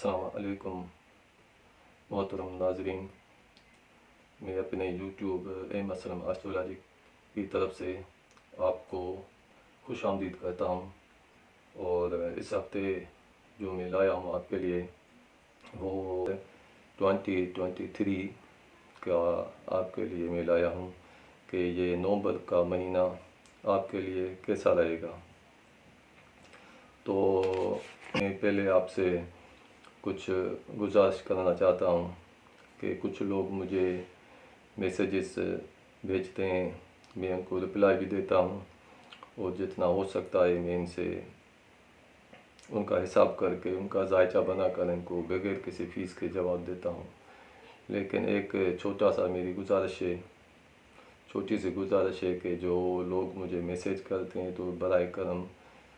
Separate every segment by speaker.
Speaker 1: अस्सलाम वालेकुम मोहतरम नाजरीन। मैं अपने यूट्यूब एम असलम एस्ट्रोलॉजी की तरफ से आपको खुश आमदीद करता हूँ। और इस हफ्ते जो मैं लाया हूँ आपके लिए वो 2023 का आपके लिए मैं लाया हूँ कि ये नवंबर का महीना आपके लिए कैसा रहेगा। तो मैं पहले आपसे कुछ गुजारिश करना चाहता हूँ कि कुछ लोग मुझे मैसेजेस भेजते हैं, मैं उनको रिप्लाई भी देता हूँ और जितना हो सकता है मैं इनसे उनका हिसाब करके उनका जायचा बनाकर इनको बगैर किसी फ़ीस के जवाब देता हूँ। लेकिन एक छोटा सा मेरी गुजारिश है, छोटी सी गुजारिश है कि जो लोग मुझे मैसेज करते हैं तो बराए करम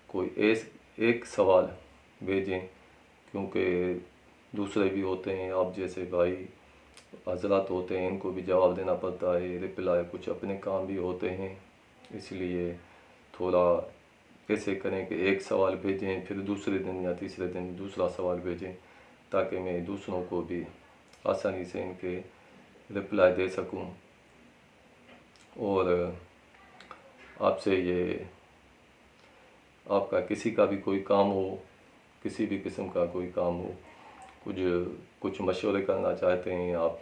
Speaker 1: कोई एक सवाल भेजें, क्योंकि दूसरे भी होते हैं, आप जैसे भाई हजरात होते हैं, इनको भी जवाब देना पड़ता है, रिप्लाई कुछ अपने काम भी होते हैं। इसलिए थोड़ा ऐसे करें कि एक सवाल भेजें, फिर दूसरे दिन या तीसरे दिन दूसरा सवाल भेजें, ताकि मैं दूसरों को भी आसानी से इनके रिप्लाई दे सकूं। और आपसे ये आपका किसी का भी कोई काम हो, किसी भी किस्म का कोई काम हो, कुछ मशवरे करना चाहते हैं आप,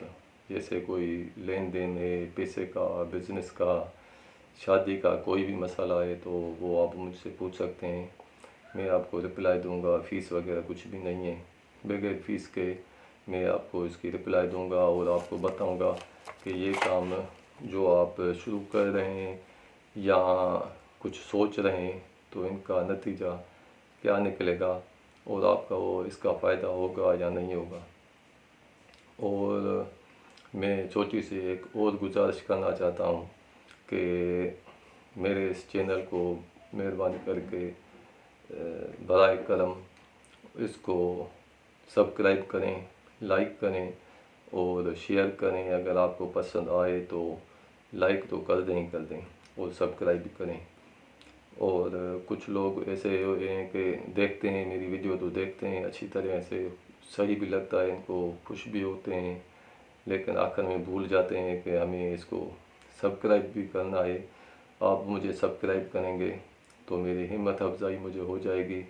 Speaker 1: जैसे कोई लेन देन है, पैसे का, बिज़नेस का, शादी का कोई भी मसला है, तो वो आप मुझसे पूछ सकते हैं। मैं आपको रिप्लाई दूंगा, फ़ीस वगैरह कुछ भी नहीं है, बगैर फ़ीस के मैं आपको इसकी रिप्लाई दूंगा और आपको बताऊंगा कि ये काम जो आप शुरू कर रहे हैं या कुछ सोच रहे हैं तो इनका नतीजा क्या निकलेगा और आपका वो इसका फ़ायदा होगा या नहीं होगा। और मैं छोटी सी एक और गुजारिश करना चाहता हूँ कि मेरे इस चैनल को मेहरबानी करके बराए करम इसको सब्सक्राइब करें, लाइक करें और शेयर करें। अगर आपको पसंद आए तो लाइक तो कर दें ही कर दें और सब्सक्राइब भी करें। और कुछ लोग ऐसे हैं कि देखते हैं मेरी वीडियो तो देखते हैं अच्छी तरह से, सही भी लगता है इनको, खुश भी होते हैं, लेकिन आखिर में भूल जाते हैं कि हमें इसको सब्सक्राइब भी करना है। आप मुझे सब्सक्राइब करेंगे तो मेरी हिम्मत अफजाई मुझे हो जाएगी,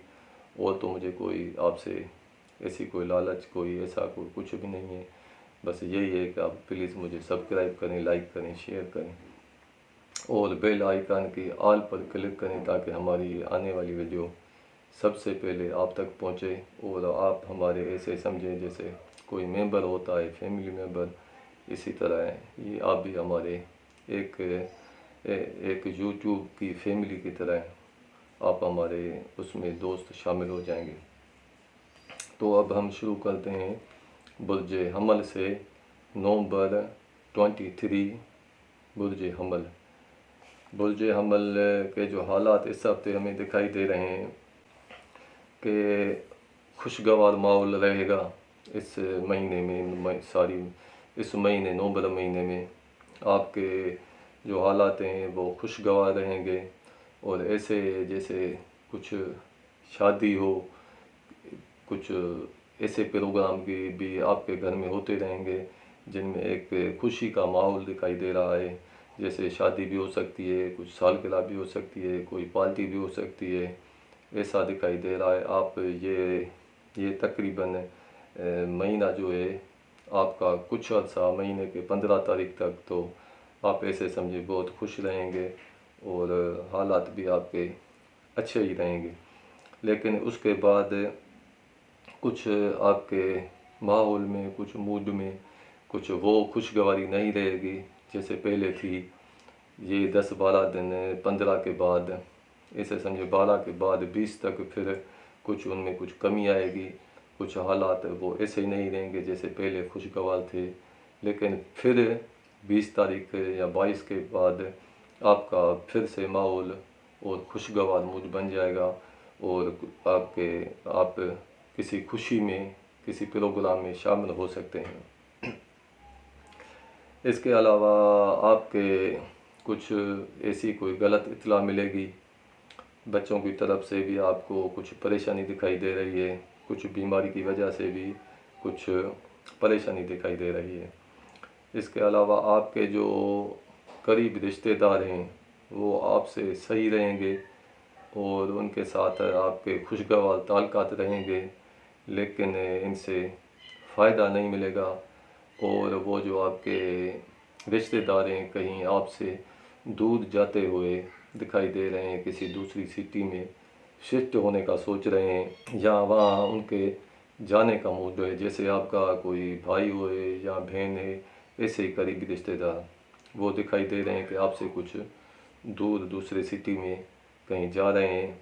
Speaker 1: और तो मुझे कोई आपसे ऐसी कोई लालच, कोई ऐसा कोई कुछ भी नहीं है। बस यही है कि आप प्लीज़ मुझे सब्सक्राइब करें, लाइक करें, शेयर करें और बेल आइकन की ऑल पर क्लिक करें, ताकि हमारी आने वाली वीडियो सबसे पहले आप तक पहुंचे और आप हमारे ऐसे समझें जैसे कोई मेंबर होता है, फैमिली मेंबर। इसी तरह ये आप भी हमारे एक यूट्यूब की फैमिली की तरह आप हमारे उसमें दोस्त शामिल हो जाएंगे। तो अब हम शुरू करते हैं बुर्ज हमल से। नवंबर 23 बुर्ज हमल। बुर्ज हमल के जो हालात इस हफ्ते हमें दिखाई दे रहे हैं कि खुशगवार माहौल रहेगा इस महीने में, इस महीने नवंबर महीने में आपके जो हालात हैं वो खुशगवार रहेंगे। और ऐसे जैसे कुछ शादी हो, कुछ ऐसे प्रोग्राम भी आपके घर में होते रहेंगे जिनमें एक खुशी का माहौल दिखाई दे रहा है। जैसे शादी भी हो सकती है, कुछ सालगिरह भी हो सकती है, कोई पार्टी भी हो सकती है, ऐसा दिखाई दे रहा है। आप ये तकरीबन महीना जो है आपका कुछ अर्सा, महीने के 15 तारीख तक तो आप ऐसे समझे बहुत खुश रहेंगे और हालात भी आपके अच्छे ही रहेंगे। लेकिन उसके बाद कुछ आपके माहौल में, कुछ मूड में कुछ वो खुशगवारी नहीं रहेगी जैसे पहले थी। ये 10-12 दिन, 15 के बाद, ऐसे समझे 12 के बाद 20 तक फिर कुछ उनमें कुछ कमी आएगी। कुछ हालात वो ऐसे ही नहीं रहेंगे जैसे पहले खुशगवार थे। लेकिन फिर 20 तारीख या 22 के बाद आपका फिर से माहौल और खुशगवार मूड बन जाएगा और आप किसी खुशी में, किसी प्रोग्राम में शामिल हो सकते हैं। इसके अलावा आपके कुछ ऐसी कोई गलत इत्तला मिलेगी, बच्चों की तरफ से भी आपको कुछ परेशानी दिखाई दे रही है, कुछ बीमारी की वजह से भी कुछ परेशानी दिखाई दे रही है। इसके अलावा आपके जो करीब रिश्तेदार हैं वो आपसे सही रहेंगे और उनके साथ आपके खुशगवार ताल्लुकात रहेंगे, लेकिन इनसे फ़ायदा नहीं मिलेगा। और वो जो आपके रिश्तेदार हैं कहीं आपसे दूर जाते हुए दिखाई दे रहे हैं, किसी दूसरी सिटी में शिफ्ट होने का सोच रहे हैं या वहाँ उनके जाने का मूड है, जैसे आपका कोई भाई हो या बहन है, ऐसे ही करीबी रिश्तेदार वो दिखाई दे रहे हैं कि आपसे कुछ दूर दूसरे सिटी में कहीं जा रहे हैं।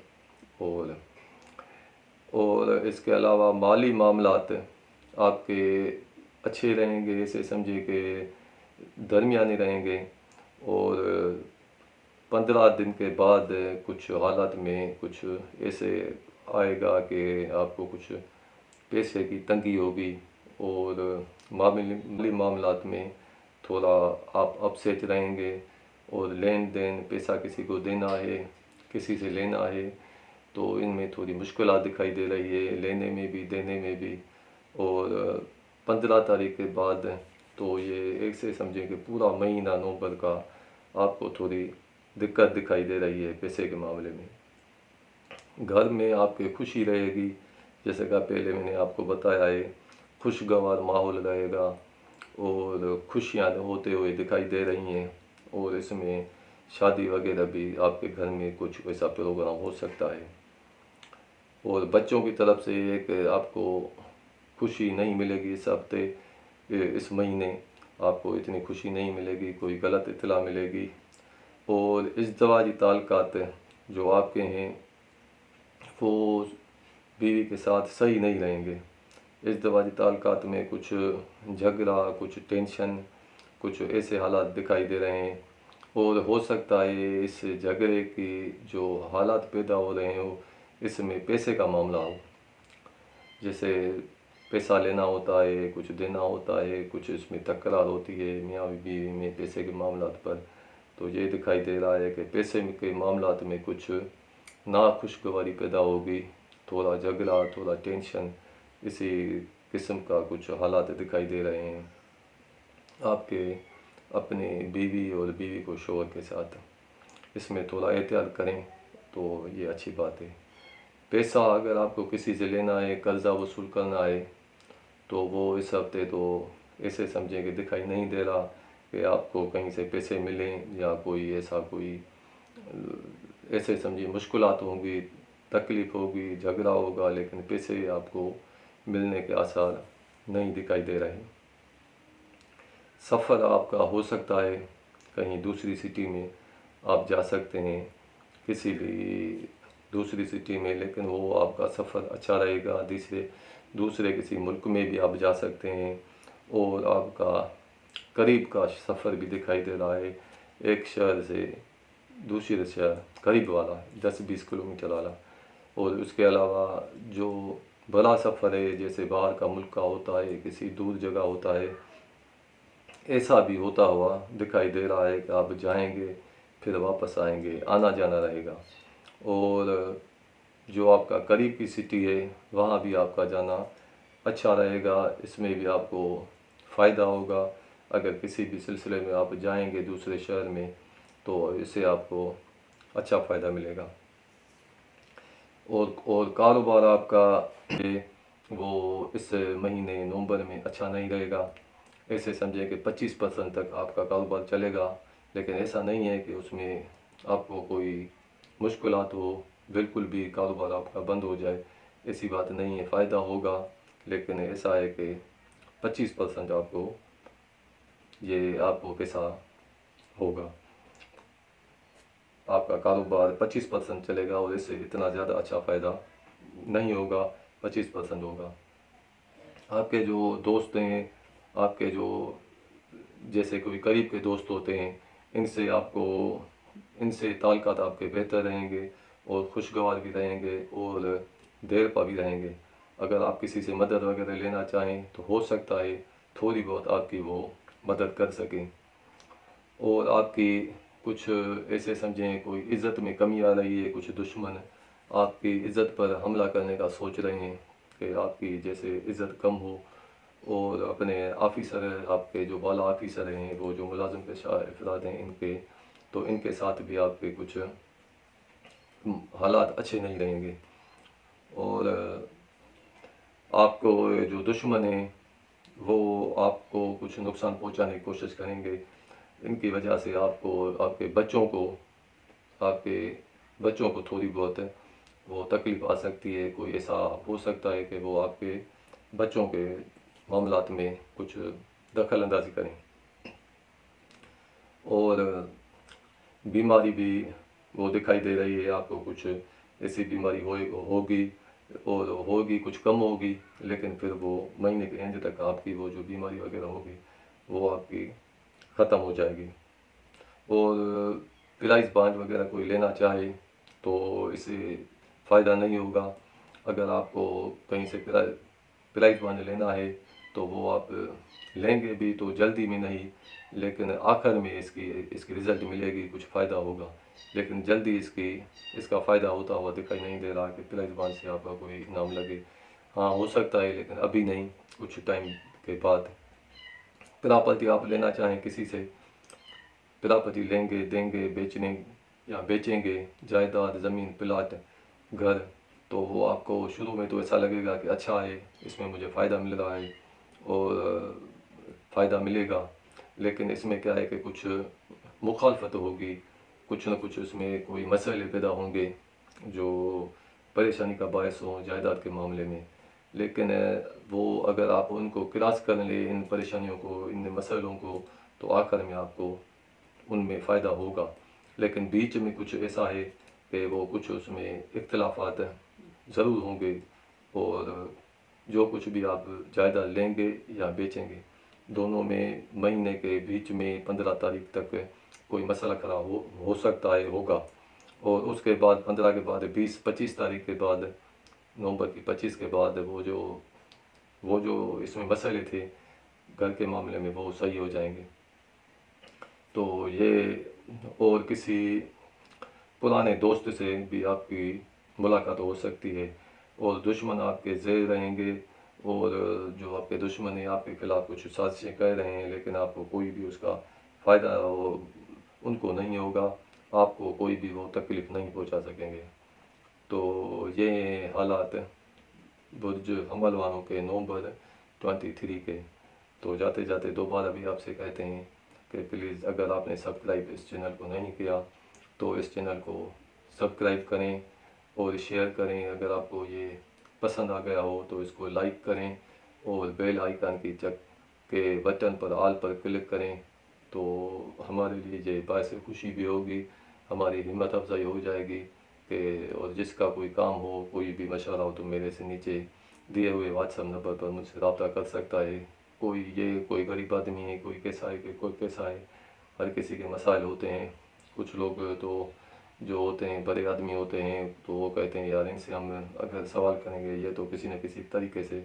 Speaker 1: और इसके अलावा माली मामलात आपके अच्छे रहेंगे, ऐसे समझिए कि दरमियाने रहेंगे। और 15 दिन के बाद कुछ हालात में कुछ ऐसे आएगा कि आपको कुछ पैसे की तंगी होगी और मामूली मामलात में थोड़ा आप अपसेट रहेंगे। और लेन देन पैसा किसी को देना है, किसी से लेना है, तो इनमें थोड़ी मुश्किलात दिखाई दे रही है, लेने में भी देने में भी। और 15 तारीख के बाद तो ये एक से समझें कि पूरा महीना नवंबर का आपको थोड़ी दिक्कत दिखाई दे रही है पैसे के मामले में। घर में आपके खुशी रहेगी, जैसे कि पहले मैंने आपको बताया है, खुशगवार माहौल रहेगा और खुशियाँ होते हुए दिखाई दे रही हैं। और इसमें शादी वगैरह भी आपके घर में कुछ वैसा प्रोग्राम हो सकता है। और बच्चों की तरफ से एक आपको खुशी नहीं मिलेगी इस हफ्ते, इस महीने आपको इतनी खुशी नहीं मिलेगी, कोई गलत इत्तला मिलेगी। और इज़्दिवाजी ताल्लुकात जो आपके हैं वो बीवी के साथ सही नहीं रहेंगे। इज़्दिवाजी ताल्लुकात में कुछ झगड़ा, कुछ टेंशन, कुछ ऐसे हालात दिखाई दे रहे हैं। और हो सकता है इस झगड़े की जो हालात पैदा हो रहे हो इसमें पैसे का मामला हो, जैसे पैसा लेना होता है, कुछ देना होता है, कुछ इसमें तकरार होती है मियाँ बीवी में पैसे के मामलात पर। तो ये दिखाई दे रहा है कि पैसे के मामलात में कुछ नाखुशगवारी पैदा होगी, थोड़ा झगड़ा, थोड़ा टेंशन, इसी किस्म का कुछ हालात दिखाई दे रहे हैं आपके अपने बीवी और बीवी को शौहर के साथ। इसमें थोड़ा एहतियात करें तो ये अच्छी बात है। पैसा अगर आपको किसी से लेना है, कर्ज़ा वसूल करना है, तो वो इस हफ्ते तो ऐसे समझें कि दिखाई नहीं दे रहा कि आपको कहीं से पैसे मिलें या कोई ऐसा कोई ऐसे समझिए मुश्किलात होंगी, तकलीफ़ होगी, झगड़ा होगा, लेकिन पैसे आपको मिलने के आसार नहीं दिखाई दे रहे। सफ़र आपका हो सकता है, कहीं दूसरी सिटी में आप जा सकते हैं, किसी भी दूसरी सिटी में, लेकिन वो आपका सफ़र अच्छा रहेगा। दूसरे किसी मुल्क में भी आप जा सकते हैं। और आपका करीब का सफ़र भी दिखाई दे रहा है, एक शहर से दूसरे शहर करीब वाला 10-20 किलोमीटर वाला। और उसके अलावा जो बड़ा सफ़र है, जैसे बाहर का मुल्क का होता है, किसी दूर जगह होता है, ऐसा भी होता हुआ दिखाई दे रहा है कि आप जाएंगे फिर वापस आएंगे, आना जाना रहेगा। और जो आपका करीब की सिटी है वहाँ भी आपका जाना अच्छा रहेगा, इसमें भी आपको फ़ायदा होगा। अगर किसी भी सिलसिले में आप जाएंगे दूसरे शहर में तो इससे आपको अच्छा फ़ायदा मिलेगा। और कारोबार आपका है वो इस महीने नवंबर में अच्छा नहीं रहेगा। ऐसे समझें कि 25% तक आपका कारोबार चलेगा, लेकिन ऐसा नहीं है कि उसमें आपको कोई मुश्किलात हो, बिल्कुल भी कारोबार आपका बंद हो जाए, ऐसी बात नहीं है। फ़ायदा होगा, लेकिन ऐसा है कि 25% आपको पैसा होगा, आपका कारोबार 25% चलेगा और इससे इतना ज़्यादा अच्छा फ़ायदा नहीं होगा, 25% होगा। आपके जो दोस्त हैं, आपके जो जैसे कोई करीब के दोस्त होते हैं, इनसे ताल्लुकात आपके बेहतर रहेंगे और खुशगवार भी रहेंगे और देर पर भी रहेंगे। अगर आप किसी से मदद वगैरह लेना चाहें तो हो सकता है थोड़ी बहुत आपकी वो मदद कर सकें। और आपकी कुछ ऐसे समझें कोई इज़्ज़त में कमी आ रही है, कुछ दुश्मन आपकी इज़्ज़त पर हमला करने का सोच रहे हैं, کہ آپ کی جیسے عزت کم ہو، اور اپنے آفیسر، آپ کے جو بالا آفیسر ہیں، وہ جو ملازم پیشہ افراد ہیں، تو ان کے ساتھ بھی آپ کے کچھ حالات اچھے نہیں رہیں گے، اور آپ کو جو دشمن ہیں وہ آپ کو کچھ نقصان پہنچانے کی کوشش کریں گے. ان کی وجہ سے آپ کے بچوں کو تھوڑی بہت وہ تکلیف آ سکتی ہے. کوئی ایسا ہو سکتا ہے کہ وہ آپ کے بچوں کے معاملات میں کچھ دخل اندازی کریں. اور بیماری بھی وہ دکھائی دے رہی ہے آپ کو، کچھ ایسی بیماری ہوگی کچھ کم ہوگی، لیکن پھر وہ مہینے کے اینڈ تک آپ کی وہ جو بیماری وغیرہ ہوگی وہ آپ کی ختم ہو جائے گی. اور پرائز بانڈ وغیرہ کوئی لینا چاہے تو اس سے فائدہ نہیں ہوگا. اگر آپ کو کہیں سے پرائز بانڈ لینا ہے تو وہ آپ لیں گے بھی تو جلدی میں نہیں، لیکن آخر میں اس کی رزلٹ ملے گی، کچھ فائدہ ہوگا. لیکن جلدی اس کا فائدہ ہوتا ہوا دکھائی نہیں دے رہا کہ پرائز بانڈ سے آپ کا کوئی انعام لگے. ہاں ہو سکتا ہے، لیکن ابھی نہیں، کچھ ٹائم کے بعد. پراپرٹی آپ لینا چاہیں کسی سے، پراپرٹی لیں گے، دیں گے، بیچیں گے، جائیداد، زمین، پلاٹ، گھر، تو وہ آپ کو شروع میں تو ایسا لگے گا کہ اچھا ہے، اس میں مجھے فائدہ مل رہا ہے اور فائدہ ملے گا. لیکن اس میں کیا ہے کہ کچھ مخالفت ہوگی، کچھ نہ کچھ اس میں کوئی مسئلے پیدا ہوں گے جو پریشانی کا باعث ہوں جائیداد کے معاملے میں. لیکن وہ اگر آپ ان کو کراس کر لیں، ان پریشانیوں کو، ان مسئلوں کو، تو آخر میں آپ کو ان میں فائدہ ہوگا. لیکن بیچ میں کچھ ایسا ہے کہ وہ کچھ اس میں اختلافات ضرور ہوں گے، اور جو کچھ بھی آپ جائیداد لیں گے یا بیچیں گے، دونوں میں مہینے کے بیچ میں 15 تاریخ تک کوئی مسئلہ کھڑا ہو سکتا ہے، ہوگا. اور اس کے بعد 15 کے بعد 25 تاریخ کے بعد، نومبر کی 25 کے بعد وہ جو اس میں مسئلے تھے گھر کے معاملے میں وہ صحیح ہو جائیں گے. تو یہ اور کسی پرانے دوست سے بھی آپ کی ملاقات ہو سکتی ہے، اور دشمن آپ کے زیر رہیں گے، اور جو آپ کے دشمن ہیں آپ کے خلاف کچھ سازشیں کر رہے ہیں، لیکن آپ کو کوئی بھی اس کا فائدہ ان کو نہیں ہوگا، آپ کو کوئی بھی وہ تکلیف نہیں پہنچا سکیں گے. تو یہ حالات برج حمل والوں کے نومبر 23 کے. تو جاتے جاتے دوبارہ بھی آپ سے کہتے ہیں کہ پلیز اگر آپ نے سبسکرائب اس چینل کو نہیں کیا تو اس چینل کو سبسکرائب کریں اور شیئر کریں. اگر آپ کو یہ پسند آ گیا ہو تو اس کو لائک کریں، اور بیل آئیکن کی کے بٹن پر آل پر کلک کریں، تو ہمارے لیے یہ باعث خوشی بھی ہوگی، ہماری ہمت افزائی ہو جائے گی. اور جس کا کوئی کام ہو، کوئی بھی مشورہ ہو، تو میرے سے نیچے دیے ہوئے واٹس ایپ نمبر پر مجھ سے رابطہ کر سکتا ہے. کوئی غریب آدمی ہے، کوئی کیسا ہے، کوئی کیسا ہے، ہر کسی کے مسائل ہوتے ہیں. کچھ لوگ تو جو ہوتے ہیں بڑے آدمی ہوتے ہیں تو وہ کہتے ہیں یار ان سے ہم اگر سوال کریں گے یہ تو کسی نہ کسی طریقے سے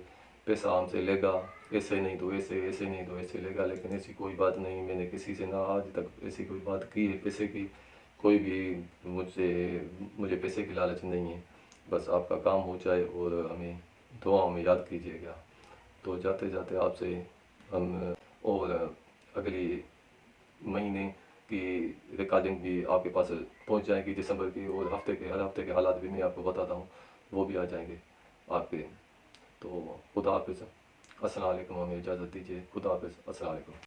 Speaker 1: پیسہ ہم سے لے گا، ایسے نہیں تو ایسے، ایسے نہیں تو ایسے لے گا. لیکن ایسی کوئی بات نہیں، میں نے کسی سے نہ آج تک ایسی کوئی بات کی ہے پیسے کی. کوئی بھی مجھے پیسے کی لالچ نہیں ہے. بس آپ کا کام ہو جائے اور ہمیں دعاؤں میں یاد کیجیے گا. تو جاتے جاتے آپ سے ہم اور اگلی مہینے کی ریکارڈنگ بھی آپ کے پاس پہنچ جائے گی دسمبر کی، اور ہر ہفتے کے حالات بھی میں آپ کو بتاتا ہوں، وہ بھی آ جائیں گے آپ کے. تو خدا حافظ، السلام علیکم. ہمیں اجازت دیجیے. خدا حافظ، السلام علیکم.